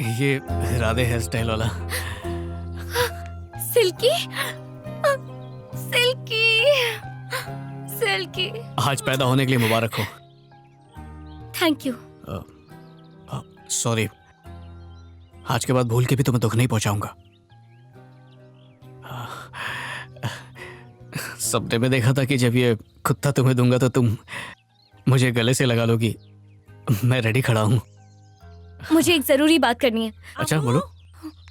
ये Radhe hair style वाला। Silky silky silky. आज पैदा होने के लिए मुबारक हो। Thank you. सॉरी, आज के बाद भूल के भी तुम्हें दुख नहीं पहुंचाऊंगा। सपने में देखा था कि जब ये कुत्ता तुम्हें दूंगा तो तुम मुझे गले से लगा लोगी। मैं रेडी खड़ा हूँ। मुझे एक जरूरी बात करनी है। अच्छा बोलो।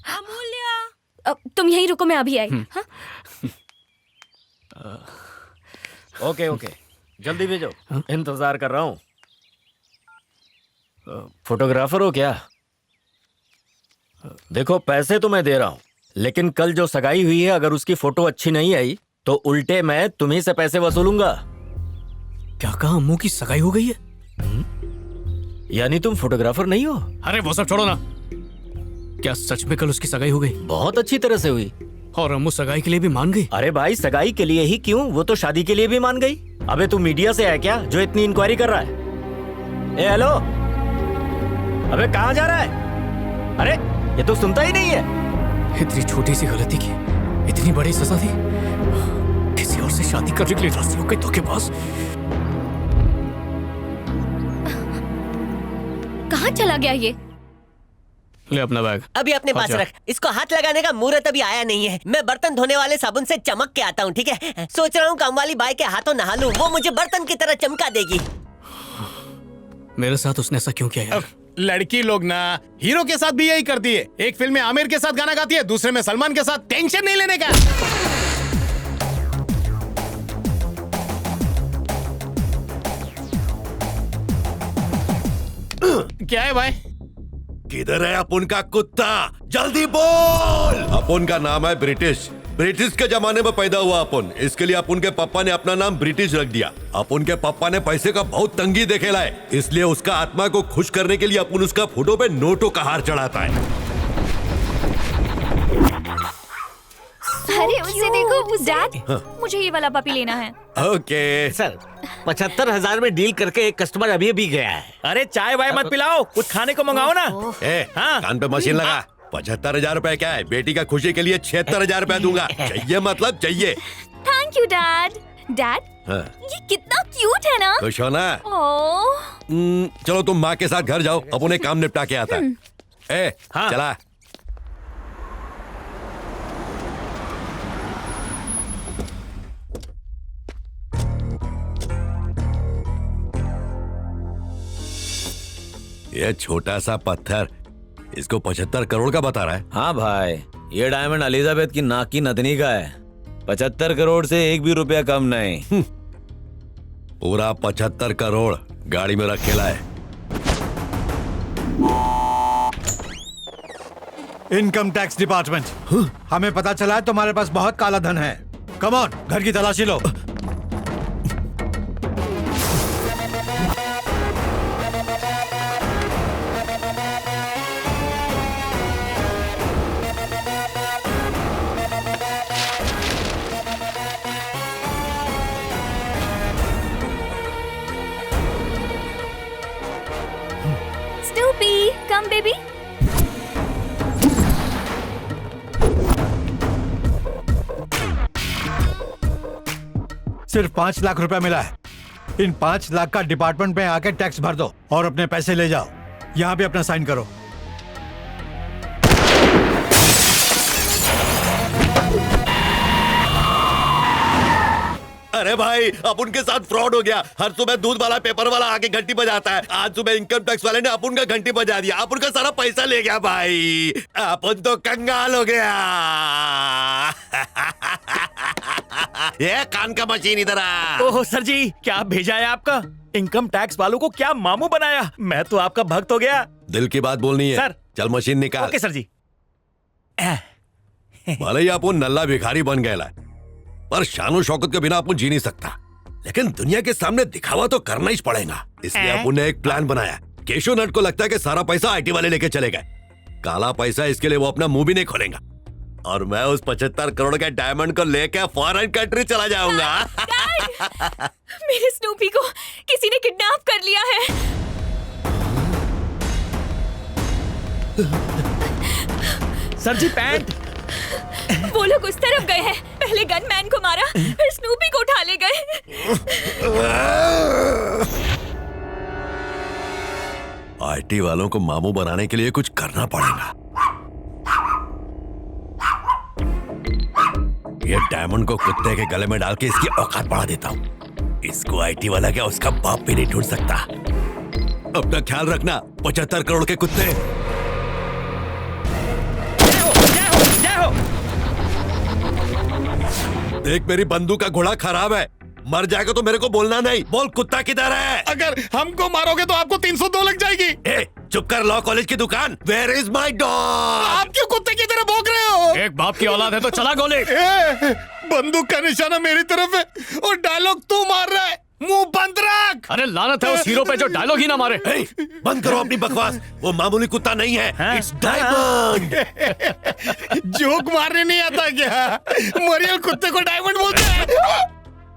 अमूल्य, तुम यहीं रुको, मैं अभी आई। हाँ? ओके ओके, जल्दी भेजो। इंतजार कर रहा हूँ। फोटोग्राफर हो क्या? देखो, पैसे तो मैं दे रहा हूँ, लेकिन कल जो सगाई हुई है, अगर उसकी फोटो अच्छी नहीं आई तो उल्टे मैं तुम्ही से पैसे वसूलूंगा। क्या कहा? अम्मू की सगाई हो गई है? यानी तुम फोटोग्राफर नहीं हो? अरे वो सब छोड़ो ना। क्या सच में कल उसकी सगाई हो गई? बहुत अच्छी तरह से हुई। और अम्मू सगाई के लिए भी मान गई? अरे भाई, सगाई के लिए ही क्यों, वो तो शादी के लिए भी मान गई। अबे तू मीडिया से है क्या जो इतनी इंक्वायरी कर रहा है? ए हेलो, अबे कहाँ जा रहा है? अरे ये तो सुनता ही नहीं है। इतनी छोटी सी गलती की इतनी बड़ी सजा दी। किसी और से शादी करने के लिए रास्ते रोक गई धोखेबाज। कहाँ चला गया ये? ले अपना बैग। अभी अपने पास रख। इसको हाथ लगाने का मुहूर्त अभी आया नहीं है। मैं बर्तन धोने वाले साबुन से चमक के आता हूँ, ठीक है? सोच रहा हूँ कामवाली बाई के हाथों नहा लूं, वो मुझे बर्तन की तरह चमका देगी। मेरे साथ उसने ऐसा क्यों किया यार? लड़की लोग ना हीरो के साथ भी यही करती है। एक फिल्म में आमिर के साथ गाना गाती है, दूसरे में सलमान के साथ। टेंशन नहीं लेने का। क्या है भाई? किधर है अपुन का कुत्ता? जल्दी बोल। अपुन का नाम है ब्रिटिश। ब्रिटिश के जमाने में पैदा हुआ अपुन, इसके लिए अपुन के पापा ने अपना नाम ब्रिटिश रख दिया। अपुन के पापा ने पैसे का बहुत तंगी देखेला है, इसलिए उसका आत्मा को खुश करने के लिए अपुन उसका फोटो पे नोटों का हार चढ़ाता है। अरे उसे देखो। डैड, मुझे ये वाला पपी लेना है। ओके सर, 75,000 में डील करके एक कस्टमर अभी अभी गया है। अरे चाय वाय मत पिलाओ, कुछ खाने को मंगाओ ना। हाँ? कान पे मशीन लगा। 75,000 रुपए क्या है? बेटी का खुशी के लिए 76,000 रुपए दूंगा। चाहिए मतलब चाहिए। Thank you dad. डैड, ये कितना क्यूट है ना। खुश हो ना? ओह, चलो तुम माँ के साथ घर जाओ, अब उन्हें काम निपटा के आता है। हाँ। चला। ये छोटा सा पत्थर इसको 75 करोड़ का बता रहा है। हाँ भाई, ये डायमंड एलिजाबेथ की नाक की नथनी का है। 75 करोड़ से एक भी रुपया कम नहीं। पूरा 75 करोड़ गाड़ी में रखेला है। इनकम टैक्स डिपार्टमेंट, हमें पता चला है तुम्हारे पास बहुत काला धन है। कम ऑन, घर की तलाशी लो। Snoopy, come baby. सिर्फ 5 लाख रुपया मिला है। इन 5 लाख का डिपार्टमेंट में आके टैक्स भर दो और अपने पैसे ले जाओ। यहाँ पे अपना साइन करो। अरे भाई, अब उनके साथ फ्रॉड हो गया। हर सुबह दूध वाला पेपर वाला आके घंटी बजाता है। आज सुबह इनकम टैक्स वाले ने अपुन का घंटी बजा दिया। अपुन का सारा पैसा ले गया भाई। अपुन तो कंगाल हो गया। ये कान का मशीन इधर आ। ओह सर जी, क्या भेजा है आपका? इनकम टैक्स वालों को क्या मामू बनाया? मैं तो आपका भक्त हो गया। दिल की बात बोलनी है सर। चल मशीन निकाल। ओके सर जी। भले ही अपुन नल्ला भिखारी बन गया, पर शानो शौकत के बिना अपुन जी नहीं सकता। लेकिन दुनिया के सामने दिखावा तो करना ही पड़ेगा। इसलिए अपुन ने एक प्लान बनाया। केशव नट को लगता है कि सारा पैसा आईटी वाले लेके चले गए। काला पैसा, इसके लिए वो अपना मुंह भी नहीं खोलेगा। और मैं उस 75 करोड़ के डायमंड को लेकर फॉरेन कंट्री चला जाऊंगा। मेरे स्नूपी को किसी ने किडनैप कर लिया है। सर जी पैंट। वो लोग उस तरफ गए हैं। पहले गनमैन को मारा, फिर स्नूपी को उठा ले गए। आईटी वालों को मामू बनाने के लिए कुछ करना पड़ेगा। ये डायमंड को कुत्ते के गले में डाल के इसकी औकात बढ़ा देता हूँ। इसको आईटी वाला क्या उसका बाप भी नहीं ढूंढ सकता। अपना ख्याल रखना 75 करोड़ के कुत्ते। देख मेरी बंदूक का घोड़ा खराब है, मर जाएगा तो मेरे को बोलना नहीं। बोल कुत्ता किधर है? अगर हमको मारोगे तो आपको 302 लग जाएगी। चुप कर, लॉ कॉलेज की दुकान। Where is my dog? आप क्यों कुत्ते की तरह भौंक रहे हो? एक बाप की औलाद है तो चला गोली। बंदूक का निशाना मेरी तरफ है और डायलॉग तू मार रहा है। मुंह बंद रख। अरे लानत है उस हीरो पे जो डायलॉग ही ना मारे। बंद करो अपनी बकवास। वो मामूली कुत्ता नहीं है, इट्स डायमंड। जोक मारने नहीं आता क्या? मरियल कुत्ते को डायमंड बोलते हैं।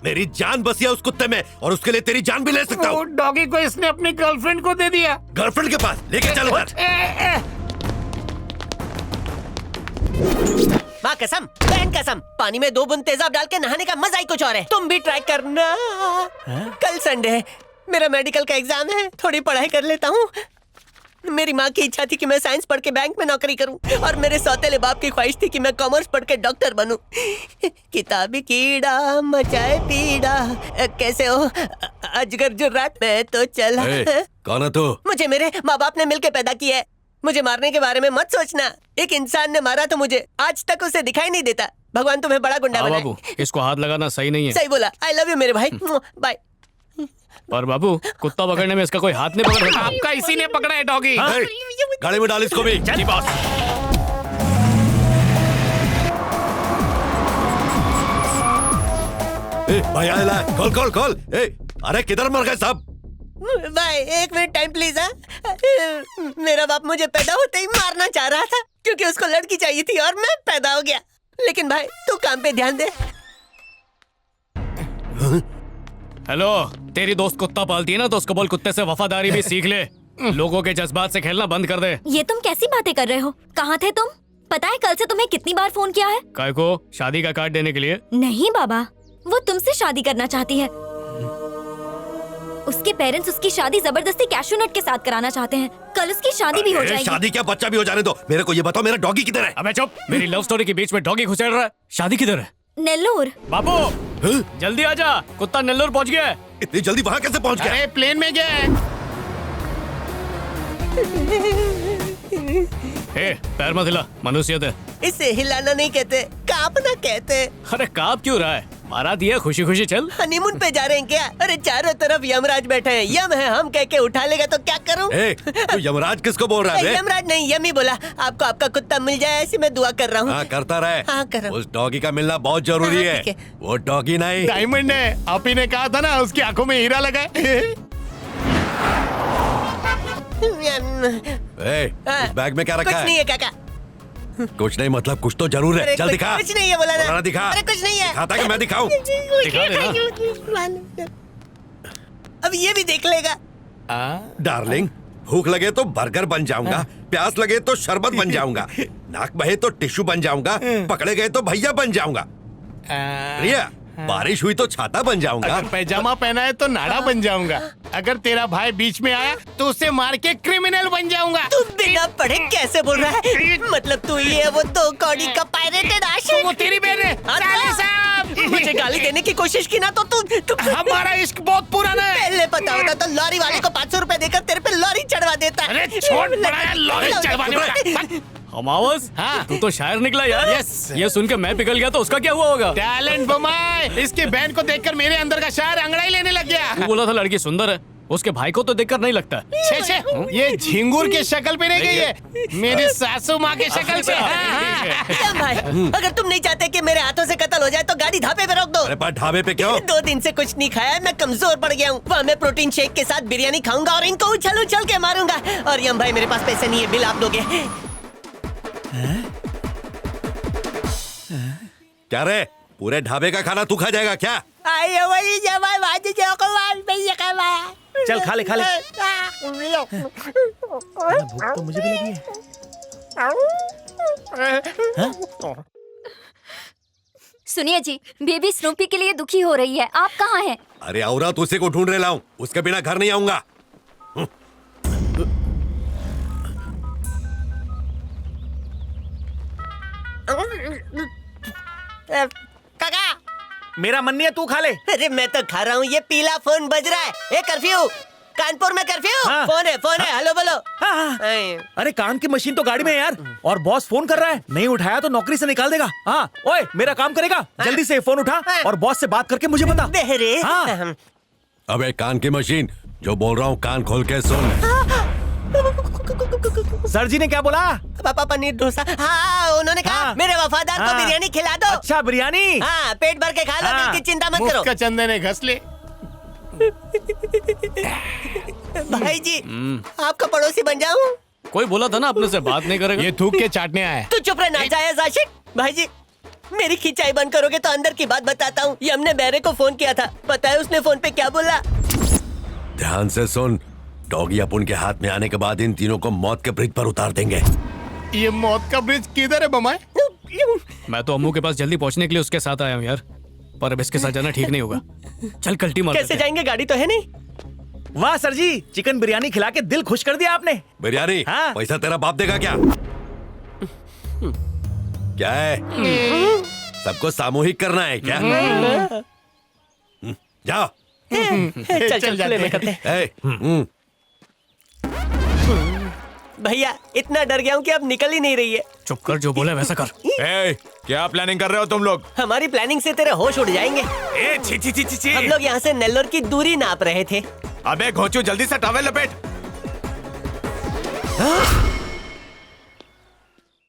मेरी जान बसी है उस कुत्ते में और उसके लिए तेरी जान भी ले सकता हूँ। डॉगी को इसने अपनी गर्लफ्रेंड को दे दिया। गर्लफ्रेंड के पास लेके चलो घर। माँ कसम, बहन कसम, पानी में 2 बूंद तेजाब डाल के नहाने का मजा ही कुछ और है। तुम भी ट्राई करना। कल संडे है, मेरा मेडिकल का एग्जाम है, थोड़ी पढ़ाई कर लेता हूँ। मेरी माँ की इच्छा थी कि मैं साइंस पढ़ के बैंक में नौकरी करूं और मेरे सौतेले बाप की ख्वाहिश थी कि मैं कॉमर्स पढ़ के डॉक्टर बनूं। किताबी कीड़ा मचाए पीड़ा, कैसे हो अजगर जुर्राट? मैं तो चला। कौन है तू? मुझे मेरे माँ बाप ने मिलके पैदा किया है। मुझे मारने के बारे में मत सोचना। एक इंसान ने मारा तो मुझे आज तक उसे दिखाई नहीं देता। भगवान तुम्हें बड़ा गुंडा बनाए। बाबू इसको हाथ लगाना सही नहीं है। सही बोला। आई लव यू मेरे भाई। बाय। पर बाबू कुत्ता पकड़ने में इसका कोई हाथ नहीं पकड़ सकता। आपका इसी ने पकड़ा है डॉगी। गाड़ी में डाल इसको भी। जी बॉस। भाई आया, खोल खोल खोल। अरे किधर मर गए साहब? भाई 1 मिनट टाइम प्लीज। मेरा बाप मुझे पैदा होते ही मारना चाह रहा था क्योंकि उसको लड़की चाहिए थी और मैं पैदा हो गया। लेकिन भाई तू काम पे ध्यान दे। हेलो, तेरी दोस्त कुत्ता पालती है ना, तो उसको बोल कुत्ते से वफादारी भी सीख ले। लोगों के जज्बात से खेलना बंद कर दे। ये तुम कैसी बातें कर रहे हो? कहाँ थे तुम? पता है कल से तुम्हें कितनी बार फोन किया है? काय को? शादी का कार्ड देने के लिए? नहीं बाबा, वो तुमसे शादी करना चाहती है। उसके पेरेंट्स उसकी शादी जबरदस्ती कैशू नट के साथ कराना चाहते हैं। कल उसकी शादी भी हो जाएगी। शादी क्या, बच्चा भी हो जाने दो। मेरे को ये बताओ मेरा डॉगी किधर है? अबे चुप, मेरी लव स्टोरी के बीच में डॉगी घुसेड़ रहा है। शादी किधर है? नेल्लोर। बाबू जल्दी आजा, कुत्ता नेल्लोर पहुंच गया है। इतनी जल्दी वहाँ कैसे पहुँच गया? अरे प्लेन में गया है। पैर मत हिला, मनुष्यत है। इसे हिलाना नहीं कहते, कांपना कहते। अरे कांप क्यों रहा है? मारा दिया, खुशी खुशी चल। हनीमून पे जा रहे हैं क्या? अरे चारों तरफ यमराज बैठे हैं। यम है, हम कह के उठा लेगा तो क्या करूं? तू यमराज किसको बोल रहा है? यमराज नहीं, यमी बोला। आपको आपका कुत्ता मिल जाए ऐसी मैं दुआ कर रहा हूँ। हाँ करता रहे। हाँ कर रहा हूँ। उस डॉगी का मिलना बहुत जरूरी हाँ, है। ठीक वो डॉगी नहीं, डायमंड है। आप ही ने कहा था ना उसकी आंखों में हीरा लगा है। उस बैग में क्या रखा कुछ है? नहीं है काका। कुछ नहीं मतलब कुछ तो जरूर है। अरे चल दिखा। कुछ नहीं है बोला ना। बोला दिखा। अरे कुछ नहीं है। दिखाता कि मैं दिखाऊं? दिखा देना। अब ये भी देख लेगा। डार्लिंग, भूख लगे तो बर्गर बन जाऊंगा, प्यास लगे तो शरबत बन जाऊंगा, नाक बहे तो टिश्यू बन जाऊंगा, पकड़े गए तो भैया बन जाऊंगा। रिया, बारिश हुई तो छाता बन जाऊंगा। अगर पैजामा पहना है तो नाड़ा बन जाऊंगा। अगर तेरा भाई बीच में आया तो उसे मार के क्रिमिनल बन जाऊंगा। तू बिना पढ़े कैसे बोल रहा है? मतलब तू ये वो 2 कौड़ी का पायरेटेड आशिक। वो तेरी बहन है। साले साहब, मुझे गाली देने की कोशिश की ना तो तू हमारा इश्क बहुत पुराना है। पहले पता होता तो लॉरी वाले को 500 रुपए देकर तेरे पे लॉरी चढ़वा देता। अरे छोड़ बड़ा है लॉरी चढ़वाने वाला। हमावस, हाँ। तू तो शायर निकला यार। यस। ये सुन के मैं पिघल गया तो उसका क्या हुआ होगा? टैलेंट बमाए। इसकी बहन को देखकर मेरे अंदर का शायर अंगड़ाई लेने लग गया। तू बोला था लड़की सुंदर है, उसके भाई को तो देखकर नहीं लगता। छे छे, ये झिंगुर के शक्ल पे नहीं गई है, मेरी सासू माँ के शक्ल पे। क्या भाई, अगर तुम नहीं चाहते कि मेरे हाथों से कत्ल हो जाए तो गाड़ी ढाबे पे रोक दो। अरे पर ढाबे पे क्यों? 2 दिन से कुछ नहीं खाया, मैं कमजोर पड़ गया हूँ। वहाँ मैं प्रोटीन शेक के साथ बिरयानी खाऊंगा और इनको उछल उछल के मारूंगा। और यम भाई मेरे पास पैसे नहीं है, बिल आप दोगे? क्या रे, पूरे ढाबे का खाना तू खा जाएगा क्या? आइए वही जवाब आज जो को वाल पे ये कमाया। चल खा ले खा ले। भूख तो मुझे भी लगी है। सुनिए जी, बेबी स्नूपी के लिए दुखी हो रही है। आप कहाँ हैं? अरे औरत उसी को ढूंढ रहे लाऊं, उसके बिना घर नहीं आऊंगा। काका, मेरा मन नहीं है, तू खा ले। अरे मैं तो खा रहा हूँ, ये पीला फोन बज रहा है। ए कर्फ्यू, कानपुर में कर्फ्यू। हाँ। फोन है, हेलो बोलो। हाँ। अरे काम की मशीन तो गाड़ी में है यार, और बॉस फोन कर रहा है, नहीं उठाया तो नौकरी से निकाल देगा। हाँ, ओए मेरा काम करेगा, जल्दी से फोन उठा और बॉस से बात करके मुझे बता। बेहरे। हाँ। अबे कान की मशीन, जो बोल रहा हूँ कान खोल के सुन। सर जी ने क्या बोला? पापा पनीर डोसा। हाँ, उन्होंने कहा हाँ। मेरे वफादार को हाँ। बिरयानी खिला दो। अच्छा बिरयानी। हाँ, पेट भर के खा लो, हाँ। दिल की चिंता मत मुफ्त करो। का चंदे ने घस ले। भाई जी, आपका पड़ोसी बन जाऊं? कोई बोला था ना अपने से बात नहीं करेगा। ये थूक के चाटने आया है। तू चुप रह नाजायज आशिक। भाई जी, मेरी खिंचाई बंद करोगे तो अंदर की बात बताता हूँ। ये हमने बैरे को फोन किया था, पता है उसने फोन पे क्या बोला? ध्यान से सुन, डॉगी अपुन के हाथ में आने के बाद इन तीनों को मौत के ब्रिज पर उतार देंगे। ये मौत का ब्रिज किधर है बमाए? मैं तो अम्मू के पास जल्दी पहुंचने के लिए उसके साथ आया हूँ यार, पर अब इसके साथ जाना ठीक नहीं होगा। चल कल्टी मार कैसे लेते हैं। जाएंगे? गाड़ी तो है नहीं। वाह सर जी, चिकन बिरयानी खिला के दिल खुश कर दिया आपने। बिरयानी, हाँ। पैसा तेरा बाप देगा क्या? क्या है? सबको सामूहिक करना है क्या? जाओ। चल चल जाते ले हैं। में करते हैं। ए, भैया, इतना डर गया हूँ कि अब निकल ही नहीं रही है। चुप कर, जो बोले वैसा कर। क्या प्लानिंग कर रहे हो तुम लोग? हमारी प्लानिंग से तेरे होश उड़ जाएंगे। ए छी छी छी छी छी। हम लोग यहाँ से नेल्लोर की दूरी नाप रहे थे। अबे घोचू, जल्दी से टॉवेल लपेट।